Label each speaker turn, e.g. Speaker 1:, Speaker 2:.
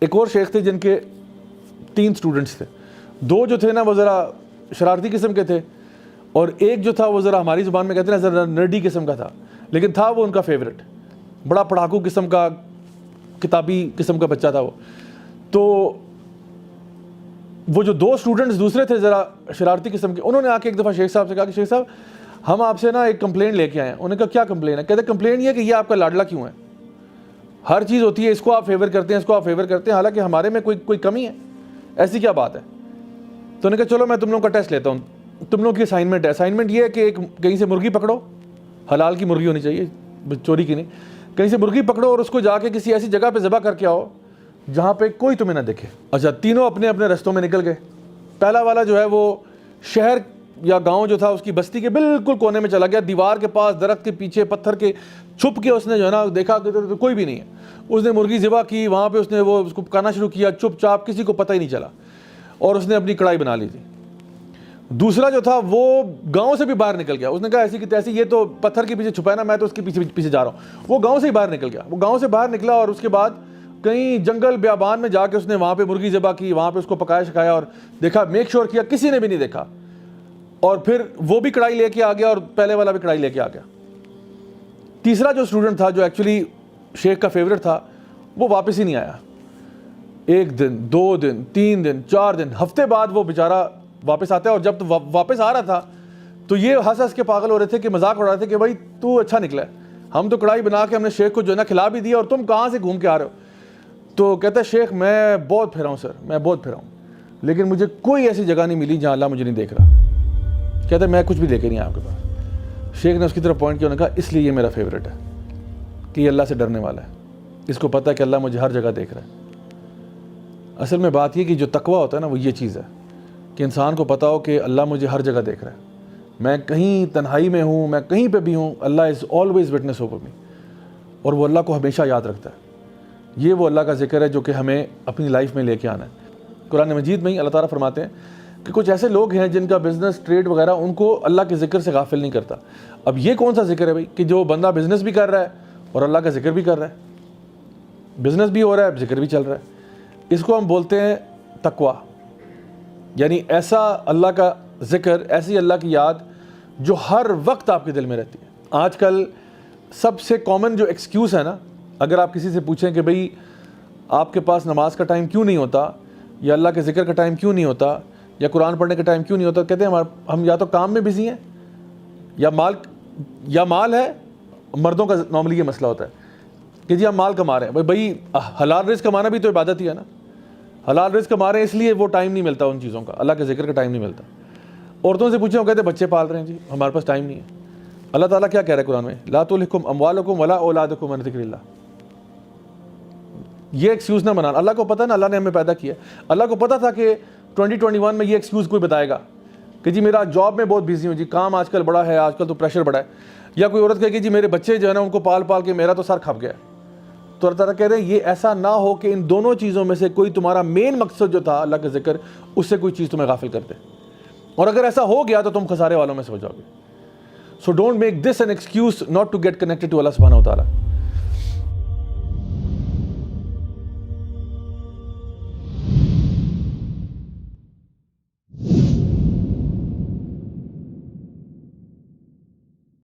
Speaker 1: ایک اور شیخ تھے جن کے 3 اسٹوڈنٹس تھے. 2 جو تھے نا وہ ذرا شرارتی قسم کے تھے, اور ایک جو تھا وہ ذرا ہماری زبان میں کہتے ہیں ذرا نرڈی قسم کا تھا, لیکن تھا وہ ان کا فیوریٹ, بڑا پڑھاکو قسم کا, کتابی قسم کا بچہ تھا وہ. تو وہ جو 2 اسٹوڈنٹس دوسرے تھے ذرا شرارتی قسم کے, انہوں نے آ کے ایک دفعہ شیخ صاحب سے کہا کہ شیخ صاحب ہم آپ سے نا ایک کمپلین لے کے آئے ہیں. انہوں نے کہا کیا کمپلین ہے؟ کہتے کمپلین یہ ہے کہ یہ آپ کا لاڈلا کیوں ہے, ہر چیز ہوتی ہے اس کو آپ فیور کرتے ہیں, اس کو آپ فیور کرتے ہیں, حالانکہ ہمارے میں کوئی کمی ہے, ایسی کیا بات ہے؟ تو انہوں نے کہا چلو میں تم لوگوں کا ٹیسٹ لیتا ہوں, تم لوگوں کی اسائنمنٹ ہے. اسائنمنٹ یہ ہے کہ ایک کہیں سے مرغی پکڑو, حلال کی مرغی ہونی چاہیے, چوری کی نہیں, کہیں سے مرغی پکڑو اور اس کو جا کے کسی ایسی جگہ پہ ذبح کر کے آؤ جہاں پہ کوئی تمہیں نہ دیکھے. اچھا, تینوں اپنے اپنے رستوں میں نکل گئے. پہلا والا جو ہے وہ شہر یا گاؤں جو تھا اس کی بستی کے بالکل کونے میں چلا گیا, دیوار کے پاس, درخت کے پیچھے, پتھر کے چھپ کے اس نے جو ہے نا دیکھا کہ کوئی بھی نہیں ہے. اس نے مرغی ذبح کی, وہاں پہ اس نے وہ اس کو پکانا شروع کیا چپ چاپ, کسی کو پتہ ہی نہیں چلا, اور اس نے اپنی کڑھائی بنا لی تھی. دوسرا جو تھا وہ گاؤں سے بھی باہر نکل گیا. اس نے کہا ایسی کی تیسی, یہ تو پتھر کے پیچھے چھپا ہے نا, میں تو اس کے پیچھے جا رہا ہوں. وہ گاؤں سے ہی باہر نکل گیا. وہ گاؤں سے باہر نکلا اور اس کے بعد کہیں جنگل بیابان میں جا کے اس نے وہاں پہ مرغی ذبح کی, وہاں پہ اس کو پکایا شکایا اور دیکھا, میک شور کیا, کسی نے بھی نہیں دیکھا. اور پھر وہ بھی کڑھائی لے کے آ گیا اور پہلے والا بھی کڑھائی لے کے آ گیا. تیسرا جو اسٹوڈنٹ تھا جو ایکچولی شیخ کا فیوریٹ تھا, وہ واپس ہی نہیں آیا. 1 دن, 2 دن, 3 دن, 4 دن, ہفتے بعد وہ بیچارہ واپس آتا ہے. اور جب واپس آ رہا تھا تو یہ ہنس ہنس کے پاگل ہو رہے تھے کہ مذاق اڑا رہے تھے کہ بھائی تو اچھا نکلا ہے, ہم تو کڑھائی بنا کے ہم نے شیخ کو جو ہے نا کھلا بھی دیا, اور تم کہاں سے گھوم کے آ رہے ہو. تو کہتا ہے شیخ میں بہت پھرا ہوں سر, میں بہت پھرا ہوں, لیکن مجھے کوئی ایسی جگہ نہیں ملی جہاں اللہ مجھے نہیں دیکھ رہا. کہتا ہے میں کچھ بھی لے کے نہیں آیا آپ کے پاس. شیخ نے اس کی طرف پوائنٹ کیا, انہوں نے کہا اس لیے یہ میرا فیوریٹ ہے کہ یہ اللہ سے ڈرنے والا ہے, اس کو پتہ ہے کہ اللہ مجھے ہر جگہ دیکھ رہا ہے. اصل میں بات یہ کہ جو تقویٰ ہوتا ہے نا وہ یہ چیز ہے کہ انسان کو پتہ ہو کہ اللہ مجھے ہر جگہ دیکھ رہا ہے, میں کہیں تنہائی میں ہوں, میں کہیں پہ بھی ہوں, اللہ از آلویز وٹنس اوور می, اور وہ اللہ کو ہمیشہ یاد رکھتا ہے. یہ وہ اللہ کا ذکر ہے جو کہ ہمیں اپنی لائف میں لے کے آنا ہے. قرآن مجید میں ہی اللہ تعالیٰ فرماتے ہیں کہ کچھ ایسے لوگ ہیں جن کا بزنس, ٹریڈ وغیرہ ان کو اللہ کے ذکر سے غافل نہیں کرتا. اب یہ کون سا ذکر ہے بھائی کہ جو بندہ بزنس بھی کر رہا ہے اور اللہ کا ذکر بھی کر رہا ہے, بزنس بھی ہو رہا ہے, ذکر بھی چل رہا ہے. اس کو ہم بولتے ہیں تقویٰ, یعنی ایسا اللہ کا ذکر, ایسی اللہ کی یاد جو ہر وقت آپ کے دل میں رہتی ہے. آج کل سب سے کامن جو ایکسکیوز ہے نا, اگر آپ کسی سے پوچھیں کہ بھئی آپ کے پاس نماز کا ٹائم کیوں نہیں ہوتا, یا اللہ کے ذکر کا ٹائم کیوں نہیں ہوتا, یا قرآن پڑھنے کا ٹائم کیوں نہیں ہوتا, کہتے ہیں ہم یا تو کام میں بزی ہیں, یا مال ہے. مردوں کا نارملی یہ مسئلہ ہوتا ہے کہ جی ہم مال کما رہے ہیں. بھئی حلال رزق کمانا بھی تو عبادت ہی ہے نا, حلال رزق کما رہے ہیں اس لیے وہ ٹائم نہیں ملتا ان چیزوں کا, اللہ کے ذکر کا ٹائم نہیں ملتا. عورتوں سے پوچھیں وہ کہتے ہیں بچے پال رہے ہیں, جی ہمارے پاس ٹائم نہیں ہے. اللہ تعالیٰ کیا کہہ رہا ہے قرآن میں, لا تلہکم اموالکم ولا اولادکم عن ذکر اللہ. یہ ایکسکیوز نہ بنانا. اللہ کو پتہ ہے نا, اللہ نے ہمیں پیدا کیا. اللہ کو پتہ تھا کہ 2021 میں یہ ایکسکیوز کوئی بتائے گا کہ جی میرا جاب میں بہت بزی ہوں, جی کام آج کل بڑا ہے, آج کل تو پریشر بڑا ہے. یا کوئی عورت کہے کہ جی میرے بچے جو ہے نا ان کو پال کے میرا تو سر کھپ گیا. تو اللہ تعالیٰ کہہ رہے ہیں یہ ایسا نہ ہو کہ ان دونوں چیزوں میں سے کوئی تمہارا مین مقصد جو تھا اللہ کا ذکر, اس سے کوئی چیز تمہیں غافل کر دے. اور اگر ایسا ہو گیا تو تم خسارے والوں میں سے ہو جاؤ گے. So don't make this an excuse not to get connected to اللہ سبحانہ و تعالیٰ.